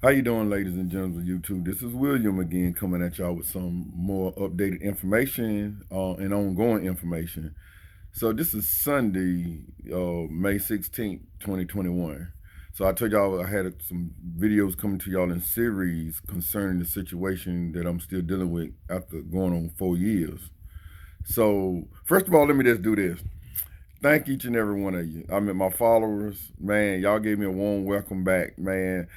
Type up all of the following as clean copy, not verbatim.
How you doing, ladies and gentlemen of YouTube? This is William again, coming at y'all with some more updated information and ongoing information. So this is Sunday, May 16th, 2021. So I told y'all I had some videos coming to y'all in series concerning the situation that I'm still dealing with after going on 4 years. So first of all, let me just do this. Thank each and every one of you. I mean, my followers, man, y'all gave me a warm welcome back, man.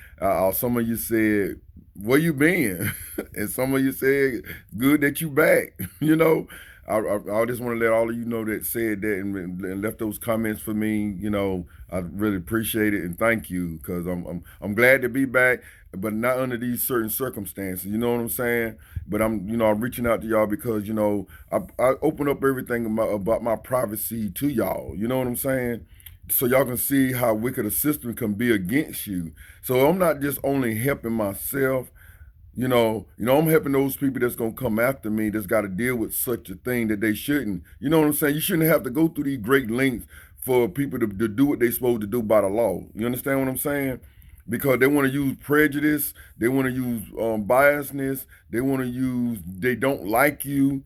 Some of you said, "Where you been?" And some of you said, "Good that you back." I just want to let all of you know that said that and left those comments for me. I really appreciate it and thank you because I'm glad to be back, but not under these certain circumstances. You know what I'm saying? But I'm reaching out to y'all because I open up everything about my privacy to y'all. You know what I'm saying? So y'all can see how wicked a system can be against you. So I'm not just only helping myself. I'm helping those people that's gonna come after me that's got to deal with such a thing that they shouldn't. You know what I'm saying? You shouldn't have to go through these great lengths for people to do what they're supposed to do by the law. You understand what I'm saying? Because they want to use prejudice, they want to use biasness, they want to use they don't like you,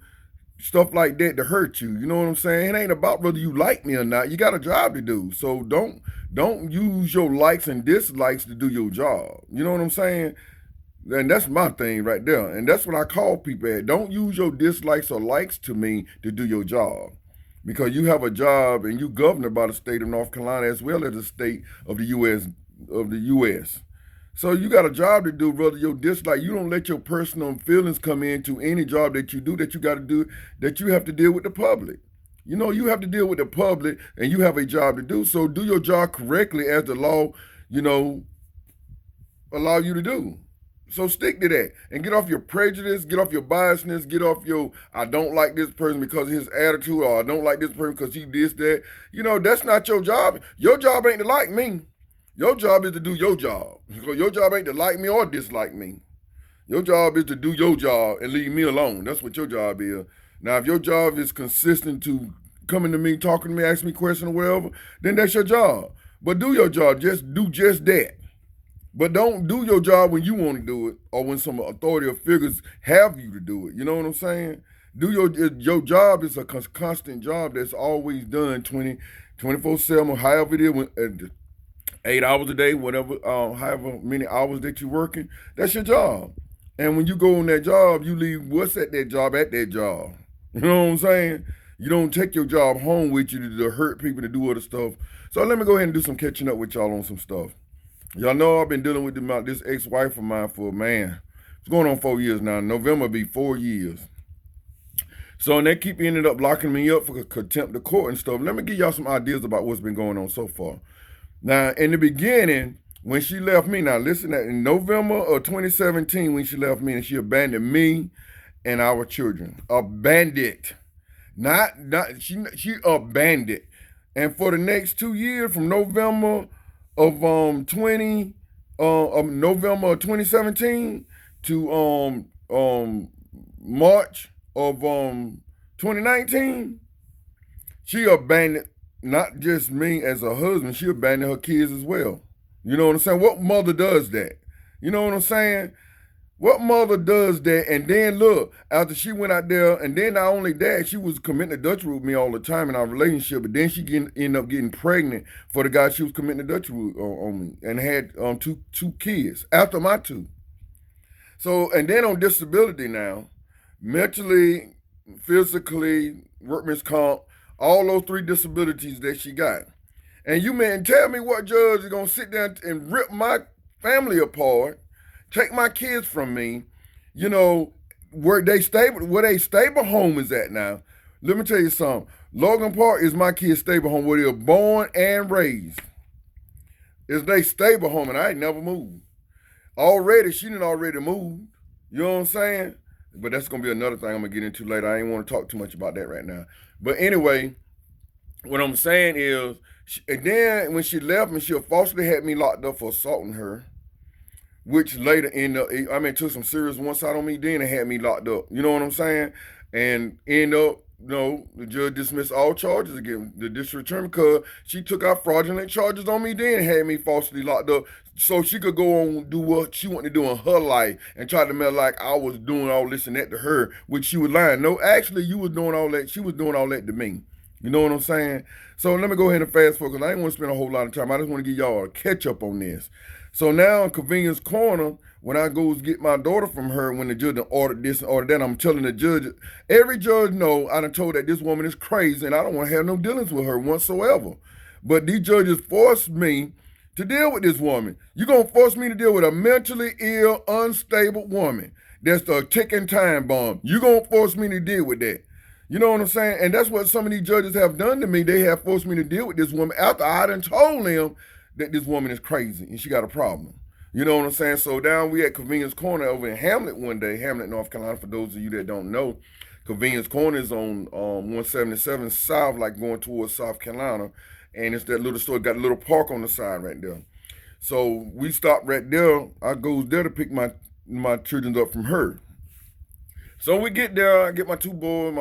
stuff like that to hurt you. You know what I'm saying? It ain't about whether you like me or not. You got a job to do, so don't use your likes and dislikes to do your job. You know what I'm saying? And that's my thing right there. And that's what I call people at. Don't use your dislikes or likes to me to do your job. Because you have a job and you governed by the state of North Carolina as well as the state of the US. So you got a job to do, whether your dislike. You don't let your personal feelings come into any job that you do that you got to do, that you have to deal with the public. You have to deal with the public and you have a job to do. So do your job correctly as the law, you know, allow you to do. So stick to that and get off your prejudice, get off your biasness, get off your I don't like this person because of his attitude, or I don't like this person because he did that. That's not your job. Your job ain't to like me. Your job is to do your job. So your job ain't to like me or dislike me. Your job is to do your job and leave me alone. That's what your job is. Now, if your job is consistent to coming to me, talking to me, asking me questions or whatever, then that's your job. But do your job. Just do just that. But don't do your job when you want to do it or when some authority or figures have you to do it. You know what I'm saying? Do your job is a constant job that's always done 24/7, however it is, 8 hours a day, whatever, however many hours that you're working. That's your job. And when you go on that job, you leave what's at that job at that job. You know what I'm saying? You don't take your job home with you to hurt people to do other stuff. So let me go ahead and do some catching up with y'all on some stuff. Y'all know I've been dealing with this ex-wife of mine for, man, it's going on 4 years now. November will be 4 years. So, and they keep ended up locking me up for contempt of court and stuff. Let me give y'all some ideas about what's been going on so far. Now, in the beginning, when she left me, now listen, in November of 2017, when she left me and she abandoned me and our children. Abandoned. Not she abandoned. And for the next 2 years, from November of November of 2017 to March of 2019, she abandoned not just me as a husband, she abandoned her kids as well. You know what I'm saying? What mother does that? You know what I'm saying? What mother does that? And then look, after she went out there, and then not only that, she was committing adultery with me all the time in our relationship. But then she ended up getting pregnant for the guy she was committing adultery on me, and had two kids after my two. So, and then on disability now, mentally, physically, workman's comp, all those three disabilities that she got. And you man, tell me what judge is gonna sit down and rip my family apart, take my kids from me, where they stable home is at now. Let me tell you something. Logan Park is my kids' stable home where they're born and raised. It's their stable home, and I ain't never moved. Already, she didn't already moved. You know what I'm saying? But that's gonna be another thing I'm gonna get into later. I ain't want to talk too much about that right now. But anyway, what I'm saying is, and then when she left me, she falsely had me locked up for assaulting her, which later ended up, took some serious one side on me. Then they had me locked up. You know what I'm saying? And end up no, the judge dismissed all charges against the district attorney because she took out fraudulent charges on me, then had me falsely locked up so she could go on and do what she wanted to do in her life and try to make like I was doing all this and that to her, which she was lying. No, actually, you was doing all that. She was doing all that to me. You know what I'm saying? So let me go ahead and fast forward because I didn't want to spend a whole lot of time. I just want to give y'all a catch up on this. So now in Convenience Corner, when I go get my daughter from her, when the judge ordered this and ordered that, I'm telling the judge, every judge know I done told that this woman is crazy and I don't want to have no dealings with her whatsoever. But these judges forced me to deal with this woman. You're going to force me to deal with a mentally ill, unstable woman that's a ticking time bomb. You're going to force me to deal with that. You know what I'm saying? And that's what some of these judges have done to me. They have forced me to deal with this woman after I done told them that this woman is crazy and she got a problem. You know what I'm saying? So down we at Convenience Corner over in Hamlet one day, Hamlet, North Carolina, for those of you that don't know. Convenience Corner is on 177 South, like going towards South Carolina. And it's that little store, got a little park on the side right there. So we stopped right there. I goes there to pick my children up from her. So we get there, I get my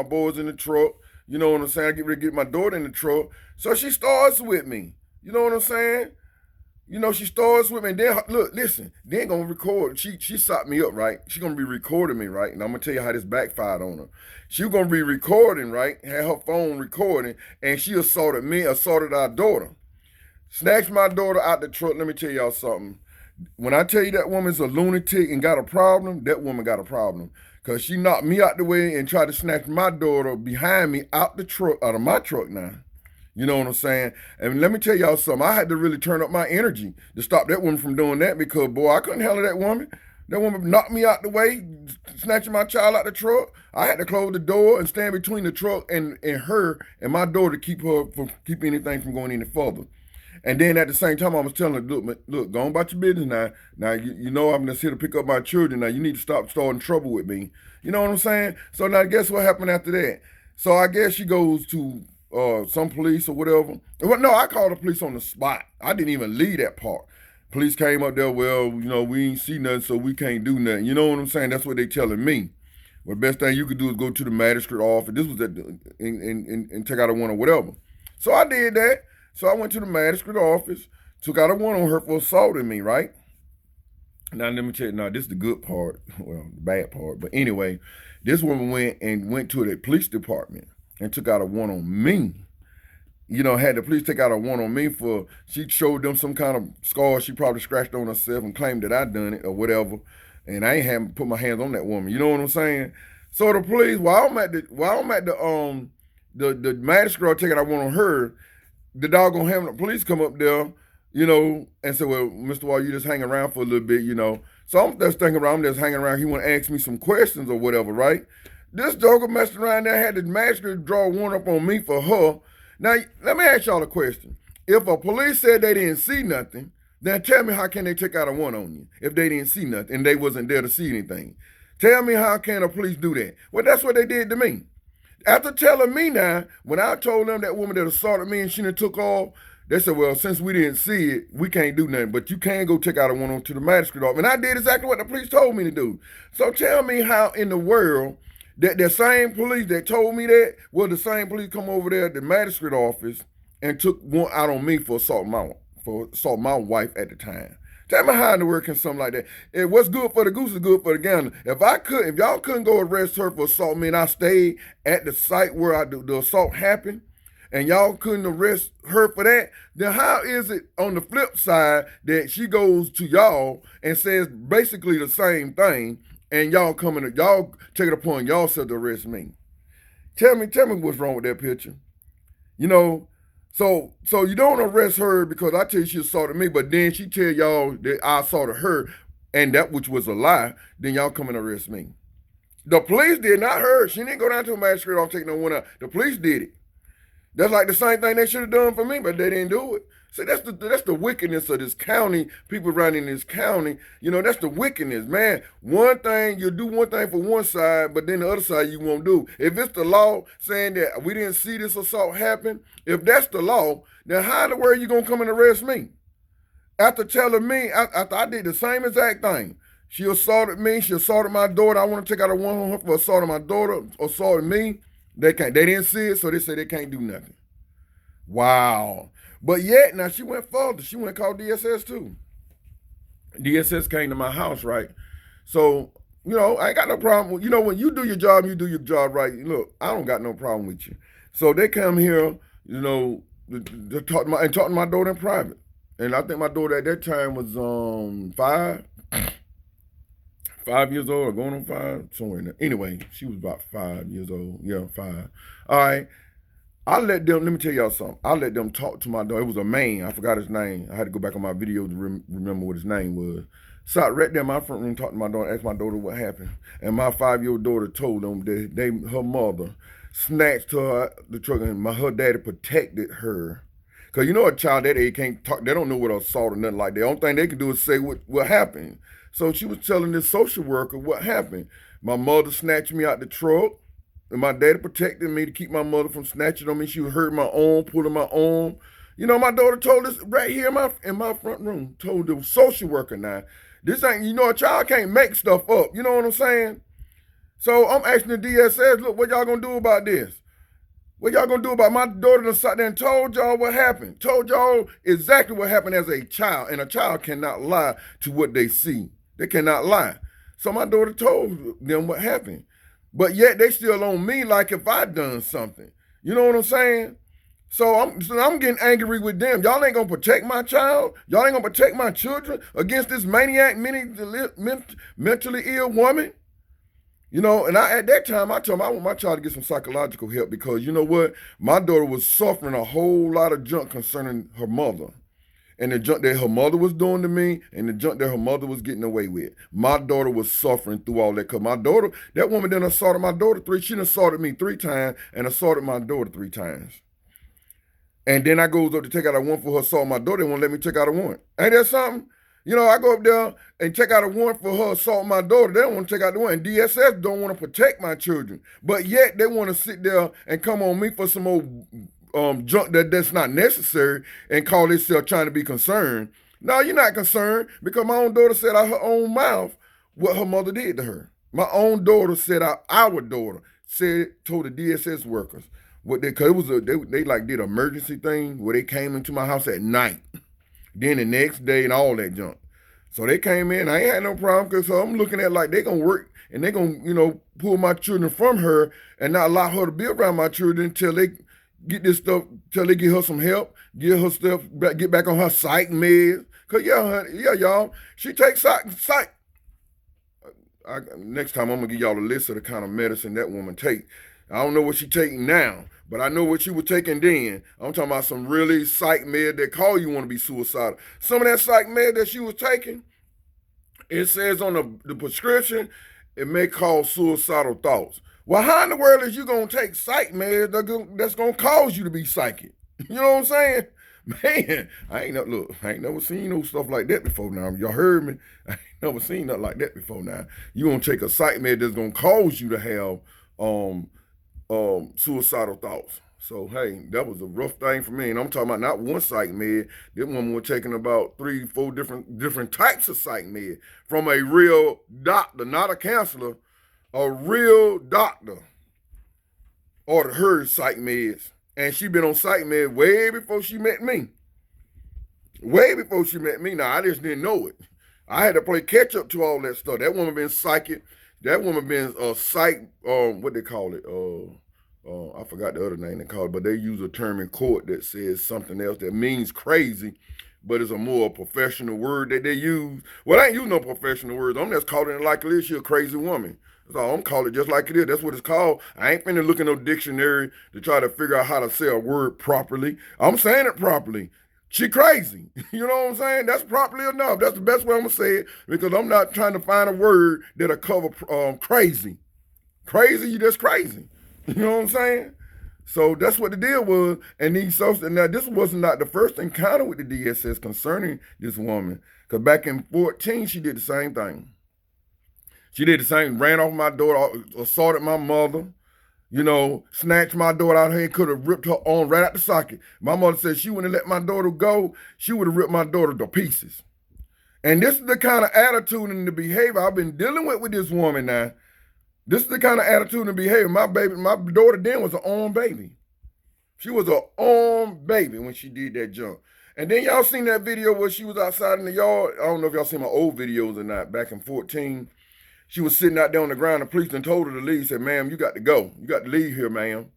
boys in the truck. You know what I'm saying? I get ready to get my daughter in the truck. So she starts with me. You know what I'm saying? You know, she starts with me, and then, look, listen, they ain't gonna record. She sought me up, right? She gonna be recording me, right? And I'm gonna tell you how this backfired on her. She gonna be recording, right? Had her phone recording, and she assaulted me, assaulted our daughter. Snatched my daughter out the truck. Let me tell y'all something. When I tell you that woman's a lunatic and got a problem, that woman got a problem. Because she knocked me out the way and tried to snatch my daughter behind me out of my truck now. You know what I'm saying? And let me tell y'all something. I had to really turn up my energy to stop that woman from doing that because, boy, I couldn't handle that woman. That woman knocked me out the way, snatching my child out the truck. I had to close the door and stand between the truck and her and my daughter to keep anything from going any further. And then at the same time, I was telling her, look, go on about your business now. Now, you know I'm just here to pick up my children. Now, you need to stop starting trouble with me. You know what I'm saying? So now, guess what happened after that? So I guess she goes to some police or whatever. Well, no, I called the police on the spot. I didn't even leave that part. Police came up there, well, you know, we ain't see nothing, so we can't do nothing. You know what I'm saying? That's what they telling me. Well, the best thing you could do is go to the magistrate office. This was and take out a warrant or whatever. So I did that. So I went to the magistrate office, took out a warrant on her for assaulting me, right? Now, let me tell you, now, this is the good part. Well, the bad part. But anyway, this woman went to the police department and took out a warrant on me. You know, had the police take out a warrant on me for, she showed them some kind of scar she probably scratched on herself and claimed that I done it or whatever. And I ain't having put my hands on that woman. You know what I'm saying? So the police, while I'm at the magistrate taking out a warrant on her, the doggone Hamlet police come up there, you know, and say, well, Mr. Wall, you just hang around for a little bit, you know. So I'm just thinking around, I'm just hanging around. He want to ask me some questions or whatever, right? This joker messed around there, had the magistrate draw a warrant up on me for her. Now, let me ask y'all a question. If a police said they didn't see nothing, then tell me how can they take out a warrant on you if they didn't see nothing and they wasn't there to see anything? Tell me how can a police do that? Well, that's what they did to me. After telling me now, when I told them that woman that assaulted me and she done took off, they said, well, since we didn't see it, we can't do nothing. But you can go take out a warrant to the magistrate office. And I did exactly what the police told me to do. So tell me how in the world that the same police that told me that, well, the same police come over there at the magistrate office and took one out on me for assaulting my wife at the time. Tell me how in the world can something like that? If what's good for the goose is good for the gander. If y'all couldn't go arrest her for assault me and I stayed at the site where the assault happened, and y'all couldn't arrest her for that, then how is it on the flip side that she goes to y'all and says basically the same thing, and y'all take it upon y'allself to arrest me? Tell me what's wrong with that picture. You know, so you don't arrest her because I tell you she assaulted me, but then she tell y'all that I assaulted her, and that which was a lie, then y'all come and arrest me. The police did, not her. She didn't go down to a magistrate office, take no one out. The police did it. That's like the same thing they should have done for me, but they didn't do it. See, that's the wickedness of this county, people running this county. You know, that's the wickedness, man. One thing, you'll do one thing for one side, but then the other side you won't do. If it's the law saying that we didn't see this assault happen, if that's the law, then how in the world are you going to come and arrest me? After telling me, after I did the same exact thing. She assaulted me, she assaulted my daughter. I want to take out a warrant on her for assaulting my daughter, assaulting me. They didn't see it, so they say they can't do nothing. Wow. But yet, now she went further. She went and called DSS too. DSS came to my house, right? So, I ain't got no problem. When you do your job right. Look, I don't got no problem with you. So they come here, to talk to my daughter in private. And I think my daughter at that time was 5 years old or going on 5, somewhere in there. Anyway, she was about 5 years old. Yeah, 5. All right. Let me tell y'all something. I let them talk to my daughter. It was a man. I forgot his name. I had to go back on my video to remember what his name was. So I right there in my front room, talked to my daughter, asked my daughter what happened. And my 5-year-old daughter told them that her mother snatched the truck, and her daddy protected her. Because a child that age can't talk. They don't know what assault or nothing like that. The only thing they can do is say what happened. So she was telling this social worker what happened. My mother snatched me out the truck. And my daddy protected me to keep my mother from snatching on me. She was hurting my arm, pulling my arm. My daughter told us right here in my front room, told the social worker now, this ain't, a child can't make stuff up. You know what I'm saying? So I'm asking the DSS, look, what y'all gonna do about this? What y'all gonna do about my daughter that sat there and told y'all what happened? Told y'all exactly what happened as a child. And a child cannot lie to what they see. They cannot lie. So my daughter told them what happened. But yet they still on me like if I done something. You know what I'm saying? So I'm getting angry with them. Y'all ain't gonna protect my child. Y'all ain't gonna protect my children against this maniac, mentally ill woman. And at that time I told them I want my child to get some psychological help because you know what? My daughter was suffering a whole lot of junk concerning her mother. And the junk that her mother was doing to me and the junk that her mother was getting away with. My daughter was suffering through all that. Because my daughter, that woman done assaulted my daughter she done assaulted me 3 times and assaulted my daughter 3 times. And then I goes up to take out a warrant for her assault my daughter. They won't let me take out a warrant. Ain't that something? I go up there and take out a warrant for her assault my daughter. They don't want to take out the warrant. And DSS don't want to protect my children. But yet they want to sit there and come on me for some old junk that's not necessary and call themselves trying to be concerned. No, you're not concerned because my own daughter said out her own mouth what her mother did to her. My own daughter said out our daughter told the DSS workers what they, cause it was they like did an emergency thing where they came into my house at night, then the next day and all that junk. So they came in. I ain't had no problem because I'm looking at like they gonna work and they gonna pull my children from her and not allow her to be around my children until they get this stuff, till they get her some help, get her stuff, get back on her psych meds. Cause y'all, she takes psych. Next time I'm gonna give y'all a list of the kind of medicine that woman take. I don't know what she taking now, but I know what she was taking then. I'm talking about some really psych med that call you want to be suicidal. Some of that psych med that she was taking, it says on the prescription, it may cause suicidal thoughts. Well, how in the world is you going to take psych meds that's going to cause you to be psychic? You know what I'm saying? Man, I ain't never seen no stuff like that before now. Y'all heard me? I ain't never seen nothing like that before now. You going to take a psych med that's going to cause you to have suicidal thoughts. So, hey, that was a rough thing for me. And I'm talking about not one psych med. This woman was taking about 3-4 different types of psych med from a real doctor, not a counselor. A real doctor ordered her psych meds. And she been on psych meds way before she met me. Way before she met me. Now, I just didn't know it. I had to play catch up to all that stuff. That woman been psychic. That woman been psych, what they call it? I forgot the other name they call it, but they use a term in court that says something else that means crazy, but it's a more professional word that they use. Well, I ain't using no professional words. I'm just calling it like it is. She a crazy woman. That's all. I'm calling it just like it is. That's what it's called. I ain't finna look in no dictionary to try to figure out how to say a word properly. I'm saying it properly. She crazy. You know what I'm saying? That's properly enough. That's the best way I'm gonna say it because I'm not trying to find a word that'll cover crazy. Crazy, you just crazy. You know what I'm saying? So that's what the deal was. And now this was not the first encounter with the DSS concerning this woman. Because back in 2014, she did the same thing. She did the same, ran off my daughter, assaulted my mother, snatched my daughter out of her and could have ripped her arm right out the socket. My mother said she wouldn't have let my daughter go. She would have ripped my daughter to pieces. And this is the kind of attitude and the behavior I've been dealing with this woman now. This is the kind of attitude and behavior. My daughter then was an armed baby. She was an armed baby when she did that jump. And then y'all seen that video where she was outside in the yard. I don't know if y'all seen my old videos or not. Back in 14, she was sitting out there on the ground. The police done told her to leave. Said, "Ma'am, you got to go. You got to leave here, ma'am."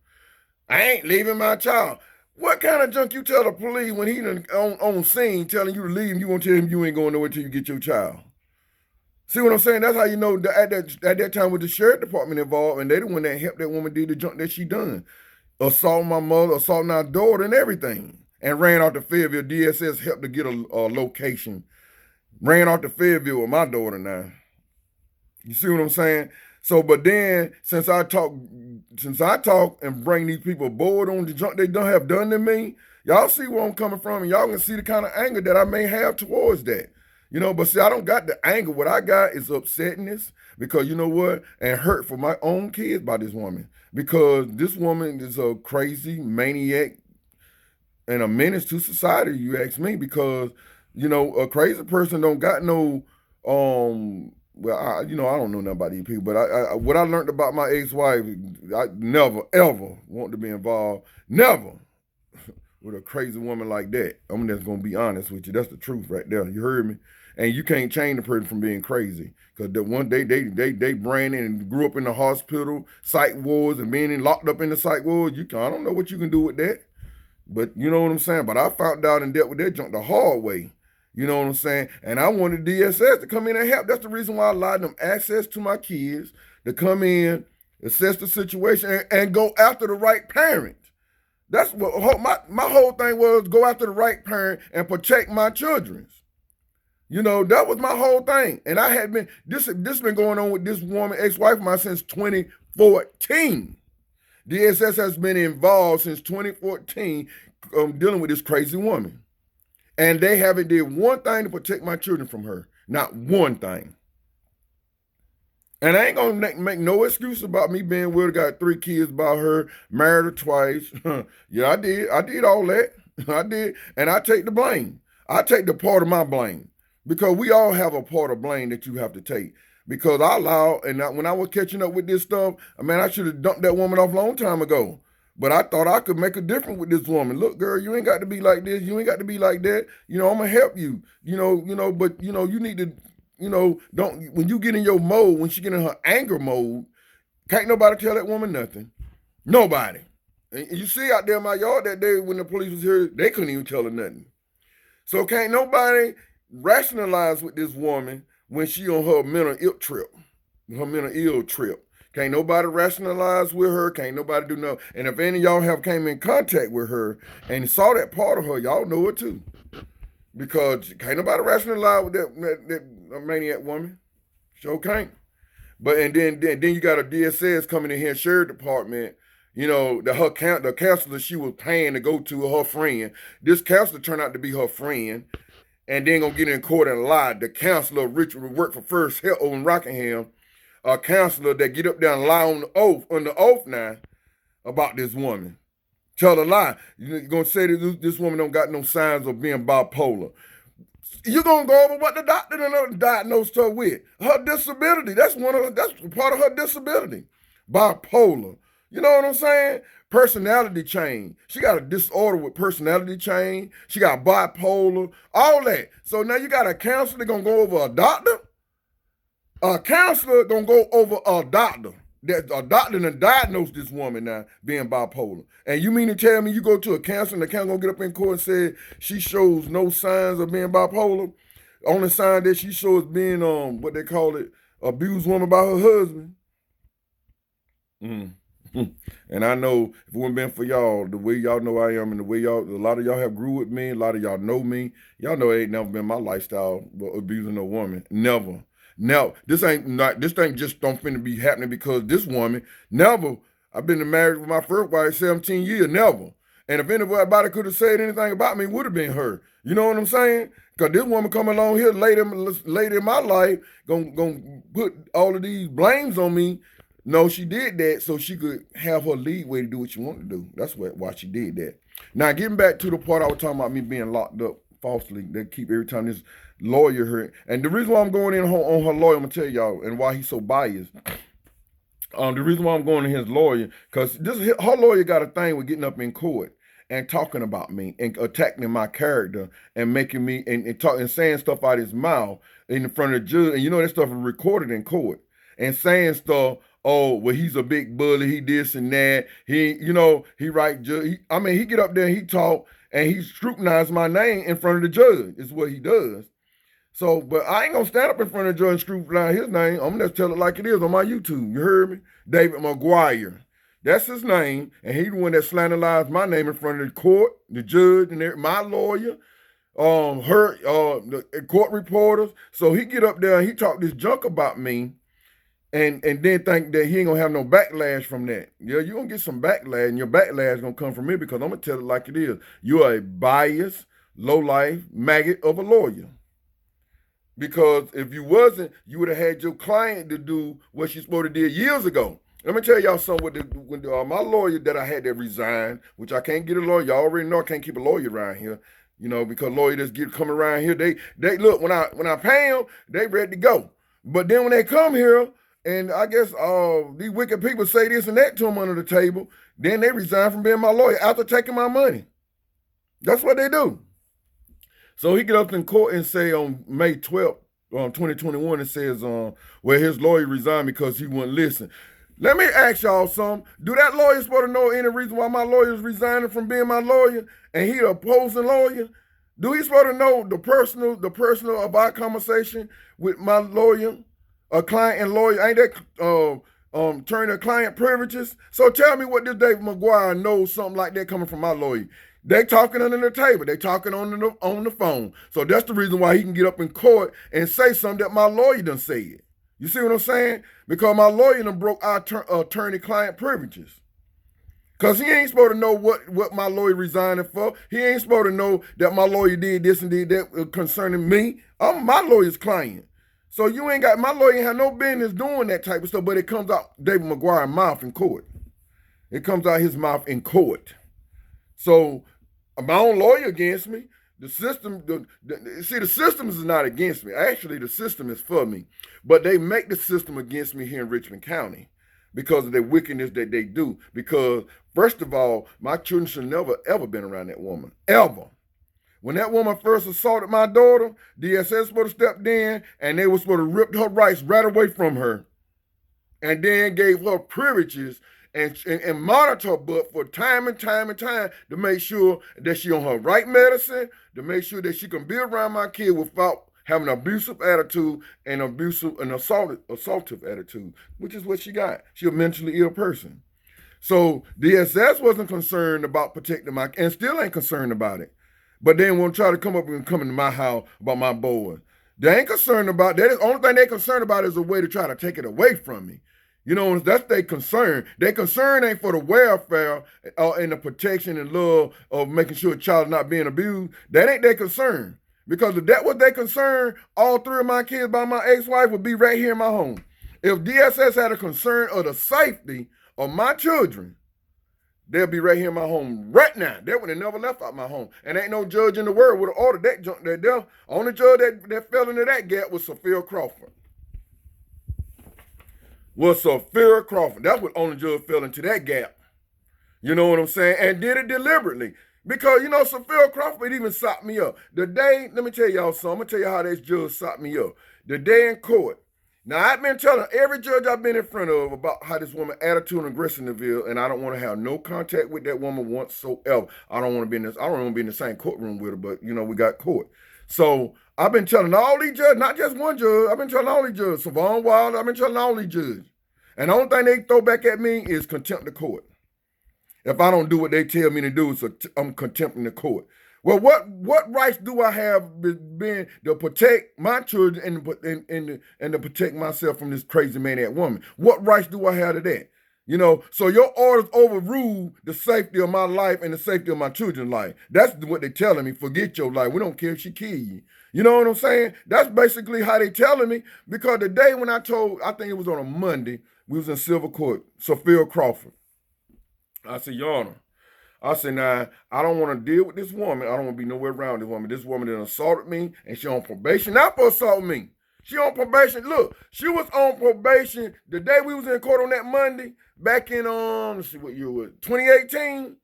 "I ain't leaving my child." What kind of junk you tell the police when he done on scene telling you to leave and you won't tell him you ain't going nowhere till you get your child? See what I'm saying? That's how you know that at that time with the sheriff department involved, and they the one that helped that woman do the junk that she done. Assaulting my mother, assaulting our daughter and everything. And ran out to Fayetteville. DSS helped to get a location. Ran out to Fayetteville with my daughter now. You see what I'm saying? So, but then since I talk and bring these people bored on the junk they don't have done to me, y'all see where I'm coming from, and y'all can see the kind of anger that I may have towards that. You know, but see, I don't got the anger. What I got is upsetness because you know what? And hurt for my own kids by this woman. Because this woman is a crazy maniac and a menace to society, you ask me, because, you know, a crazy person don't got no, well, I don't know nothing about these people, but what I learned about my ex-wife, I never, ever want to be involved, never, with a crazy woman like that. I'm just going to be honest with you. That's the truth right there. You heard me? And you can't change a person from being crazy. Because the one day they brain and grew up in the hospital, psych wards, and being locked up in the psych wards. I don't know what you can do with that. But you know what I'm saying? But I found out and dealt with that junk the hard way. You know what I'm saying? And I wanted DSS to come in and help. That's the reason why I allowed them access to my kids to come in, assess the situation, and go after the right parent. That's what my whole thing was, go after the right parent and protect my children. You know, that was my whole thing. And I had been, this been going on with this woman, ex-wife of mine, since 2014. DSS has been involved since 2014 dealing with this crazy woman. And they haven't did one thing to protect my children from her. Not one thing. And I ain't gonna make no excuse about me being with her, got 3 kids by her, married her twice. Yeah, I did. I did all that. I did. And I take the blame. I take the part of my blame. Because we all have a part of blame that you have to take. Because I allowed, and when I was catching up with this stuff, man, I should have dumped that woman off a long time ago. But I thought I could make a difference with this woman. Look, girl, you ain't got to be like this. You ain't got to be like that. You know, I'm going to help you. But, you need to, don't, when you get in your mode, when she get in her anger mode, can't nobody tell that woman nothing. Nobody. And you see out there in my yard that day when the police was here, they couldn't even tell her nothing. So can't nobody rationalize with this woman when she on her mental ill trip. Can't nobody rationalize with her. Can't nobody do nothing. And if any of y'all have came in contact with her and saw that part of her, y'all know it too. Because can't nobody rationalize with that maniac woman. Sure can't. But and then you got a DSS coming in here, sheriff department. You know, the counselor she was paying to go to her friend. This counselor turned out to be her friend. And then gonna get in court and lie. The counselor, Richard, would work for First Health over in Rockingham. A counselor that get up there and lie on the oath now about this woman. Tell a lie. You're gonna say that this woman don't got no signs of being bipolar. You're gonna go over what the doctor diagnosed her with. Her disability. That's part of her disability. Bipolar. You know what I'm saying? Personality change. She got a disorder with personality change. She got bipolar, all that. So now you got a counselor gonna go over a doctor. A counselor gonna go over a doctor. A doctor done diagnosed this woman now being bipolar. And you mean to tell me you go to a counselor and the counselor gonna get up in court and say she shows no signs of being bipolar? Only sign that she shows being what they call it, abused woman by her husband. And I know if it wouldn't been for y'all, the way y'all know I am and the way a lot of y'all have grew with me, a lot of y'all know me, y'all know it ain't never been my lifestyle abusing no woman. Never. Now, this thing just don't finna be happening because this woman, never. I've been married with my first wife 17 years, never. And if anybody could have said anything about me, it would have been her. You know what I'm saying? Because this woman come along here later in my life, gonna put all of these blames on me. No, she did that so she could have her leeway to do what she wanted to do. That's why she did that. Now, getting back to the part I was talking about me being locked up falsely. They keep every time this lawyer here. And the reason why I'm going in on her lawyer, I'm going to tell y'all, and why he's so biased. The reason why I'm going to his lawyer, because her lawyer got a thing with getting up in court and talking about me and attacking my character and making me and saying stuff out his mouth in front of the judge. And you know that stuff is recorded in court and saying stuff. Oh, well, he's a big bully. He this and that. He right judge. He get up there and he talk and he scrutinized my name in front of the judge. Is what he does. So, but I ain't gonna stand up in front of the judge and scrutinize his name. I'm gonna just tell it like it is on my YouTube. You heard me? David McGuire. That's his name, and he the one that slanderized my name in front of the court, the judge, and my lawyer, the court reporters. So he get up there and he talk this junk about me, and then think that he ain't gonna have no backlash from that. Yeah, you gonna get some backlash, and your backlash gonna come from me because I'm gonna tell it like it is. You're a biased, low-life maggot of a lawyer. Because if you wasn't, you would have had your client to do what she's supposed to do years ago. Let me tell y'all something with my lawyer that I had to resign, which I can't get a lawyer. Y'all already know I can't keep a lawyer around here, because lawyers just come around here. They look when I pay them, they ready to go. But then when they come here, and I guess these wicked people say this and that to them under the table, then they resign from being my lawyer after taking my money. That's what they do. So he get up in court and say on May 12th, 2021, it says where his lawyer resigned because he wouldn't listen. Let me ask y'all something. Do that lawyer supposed to know any reason why my lawyer is resigning from being my lawyer and he the opposing lawyer? Do he supposed to know the personal of our conversation with my lawyer, a client and lawyer? Ain't that turning client privileges? So tell me what this David McGuire knows something like that coming from my lawyer. They talking under the table. They talking on the phone. So that's the reason why he can get up in court and say something that my lawyer done said. You see what I'm saying? Because my lawyer done broke our attorney-client privileges. Because he ain't supposed to know what my lawyer resigning for. He ain't supposed to know that my lawyer did this and did that concerning me. I'm my lawyer's client. So my lawyer ain't have no business doing that type of stuff, but it comes out David McGuire's mouth in court. It comes out his mouth in court. So my own lawyer against me. The system, the system is not against me. Actually, the system is for me. But they make the system against me here in Richmond County because of the wickedness that they do. Because, first of all, my children should never, ever been around that woman. Ever. When that woman first assaulted my daughter, DSS supposed to step in and they were supposed to rip her rights right away from her. And then gave her privileges and monitor her butt for time and time to make sure that she on her right medicine, to make sure that she can be around my kid without having an abusive attitude and assaultive attitude, which is what she got. She's a mentally ill person. So DSS wasn't concerned about protecting my, and still ain't concerned about it. But they won't try to come into my house about my boys. They ain't concerned about that. The only thing they're concerned about is a way to try to take it away from me. That's their concern. Their concern ain't for the welfare and the protection and love of making sure a child is not being abused. That ain't their concern. Because if that was their concern, all three of my kids by my ex-wife would be right here in my home. If DSS had a concern of the safety of my children, they'll be right here in my home right now. They would have never left out my home. And ain't no judge in the world would have ordered that junk there. The only judge that fell into that gap was Sophia Crawford. Sophia Crawford. That's what only judge fell into that gap. You know what I'm saying? And did it deliberately. Because, Sophia Crawford even socked me up. The day, let me tell y'all something. I'm going to tell you how this judge socked me up. The day in court. Now, I've been telling every judge I've been in front of about how this woman attitude and aggressiveness, and I don't want to have no contact with that woman whatsoever. I don't want to be in the same courtroom with her, but, we got court. So I've been telling all these judges, not just one judge, I've been telling all these judges, Savon Wilder, I've been telling all these judges. And the only thing they throw back at me is contempt of court. If I don't do what they tell me to do, so I'm contempting the court. Well, what rights do I have being to protect my children and to protect myself from this crazy maniac woman? What rights do I have to that? So your orders overrule the safety of my life and the safety of my children's life. That's what they're telling me. Forget your life. We don't care if she kill you. You know what I'm saying? That's basically how they telling me. Because the day when I think it was on a Monday, we was in civil court, Sophia Crawford. I said, Your Honor, I said, now, I don't want to deal with this woman. I don't want to be nowhere around this woman. This woman that assaulted me, and she on probation not for assaulting me. She on probation. Look, she was on probation the day we was in court on that Monday back in let's see what year it was, 2018.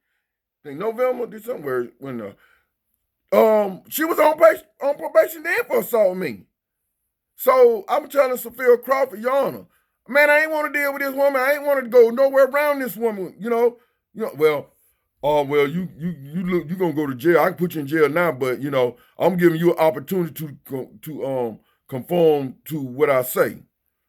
I think November, December, when she was on probation then for assaulting me. So I'm telling Sophia Crawford, Your Honor, man, I ain't want to deal with this woman. I ain't want to go nowhere around this woman. Well, you gonna go to jail. I can put you in jail now, but I'm giving you an opportunity to conform to what I say.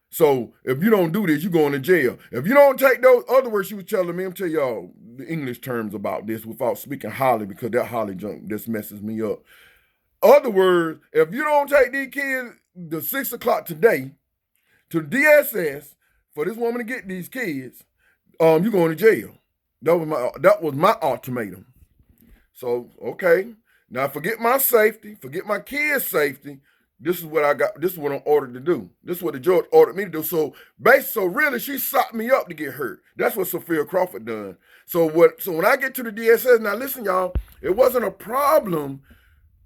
So if you don't do this, you going to jail. If you don't take those other words she was telling me, I'm tell y'all the English terms about this without speaking highly, because that highly junk just messes me up. Other words, if you don't take these kids the 6 o'clock today to DSS for this woman to get these kids, you're going to jail. That was my ultimatum. So, okay. Now forget my safety, forget my kids' safety. This is what I got. This is what I'm ordered to do. This is what the judge ordered me to do. So really, she socked me up to get hurt. That's what Sophia Crawford done. So when I get to the DSS, now listen, y'all, it wasn't a problem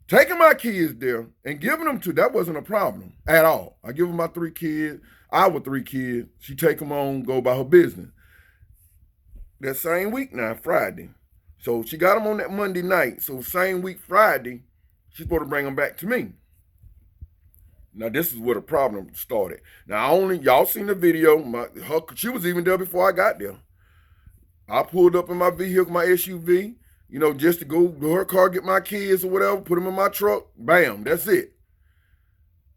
taking my kids there and giving them to. That wasn't a problem at all. I give them my 3 kids. Our 3 kids. She take them on, go by her business. That same week now, Friday. So she got them on that Monday night. So same week, Friday, she's supposed to bring them back to me. Now this is where the problem started. Now y'all seen the video. She was even there before I got there. I pulled up in my vehicle, my SUV, just to go to her car, get my kids or whatever, put them in my truck. Bam, that's it.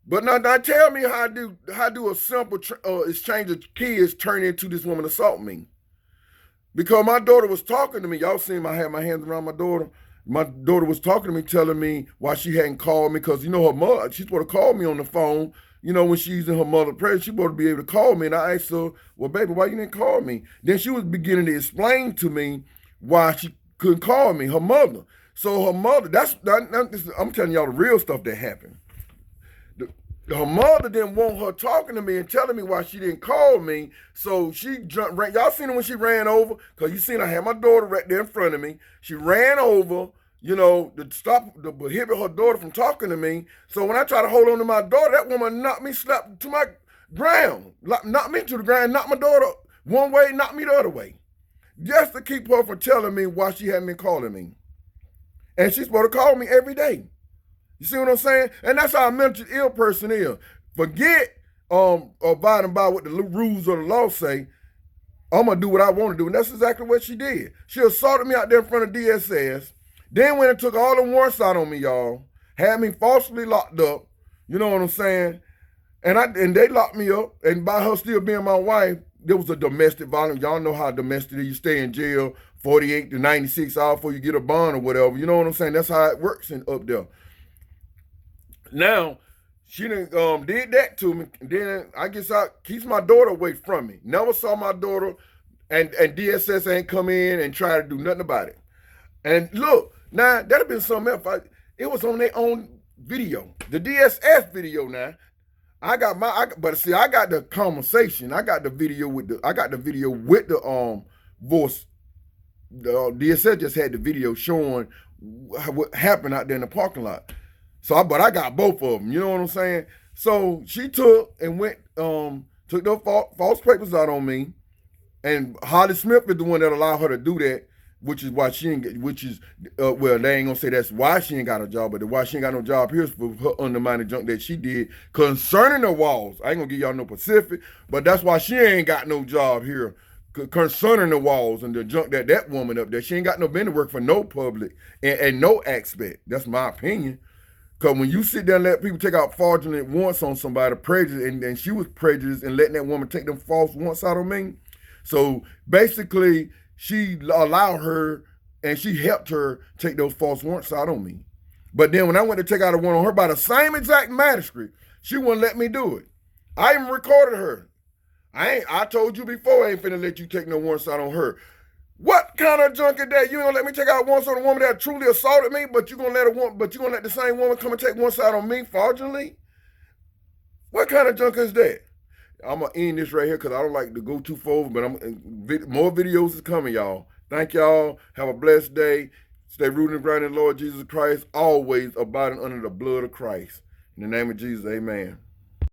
But now tell me how do a simple exchange of kids turn into this woman assault me? Because my daughter was talking to me. Y'all seen I had my hands around my daughter. My daughter was talking to me, telling me why she hadn't called me, because, her mother, she's supposed to call me on the phone, when she's in her mother's presence, she's supposed to be able to call me. And I asked her, well, baby, why you didn't call me? Then she was beginning to explain to me why she couldn't call me, her mother. So her mother, I'm telling y'all the real stuff that happened. Her mother didn't want her talking to me and telling me why she didn't call me. So she ran. Y'all seen her when she ran over? Because you seen I had my daughter right there in front of me. She ran over, to prohibit her daughter from talking to me. So when I tried to hold on to my daughter, that woman knocked me, slapped to my ground. Knocked me to the ground, knocked my daughter one way, knocked me the other way. Just to keep her from telling me why she hadn't been calling me. And she's supposed to call me every day. You see what I'm saying? And that's how a mentally ill person is. Forget abiding by what the rules of the law say. I'm going to do what I want to do. And that's exactly what she did. She assaulted me out there in front of DSS. Then went and took all the warrants out on me, y'all. Had me falsely locked up. You know what I'm saying? And they locked me up. And by her still being my wife, there was a domestic violence. Y'all know how domestic is. You stay in jail 48 to 96 hours before you get a bond or whatever. You know what I'm saying? That's how it works up there. Now, she did that to me. Then I guess I keeps my daughter away from me. Never saw my daughter, and DSS ain't come in and try to do nothing about it. And look, now that'd have been something else. It was on their own video, the DSS video. Now I got the conversation. I got the video with the voice. The DSS just had the video showing what happened out there in the parking lot. But I got both of them, you know what I'm saying? So she took and went, took the false papers out on me, and Holly Smith is the one that allowed her to do that, which is why she ain't get, they ain't gonna say that's why she ain't got a job, but why she ain't got no job here is for her undermining junk that she did concerning the walls. I ain't gonna give y'all no specific, but that's why she ain't got no job here concerning the walls and the junk that woman up there. She ain't got no business work for no public and no aspect. That's my opinion. Because when you sit there and let people take out fraudulent warrants on somebody, prejudice, and she was prejudiced and letting that woman take them false warrants out on me. So basically, she allowed her and she helped her take those false warrants out on me. But then when I went to take out a warrant on her by the same exact magistrate, she wouldn't let me do it. I even recorded her. I told you before I ain't finna let you take no warrants out on her. What kind of junk is that? You ain't gonna let me take out warrants on a woman that truly assaulted me, but you gonna let the same woman come and take warrants out on me fraudulently? What kind of junk is that? I'm gonna end this right here because I don't like to go too forward, but more videos is coming, y'all. Thank y'all. Have a blessed day. Stay rooted and grounded in the Lord Jesus Christ, always abiding under the blood of Christ. In the name of Jesus, amen.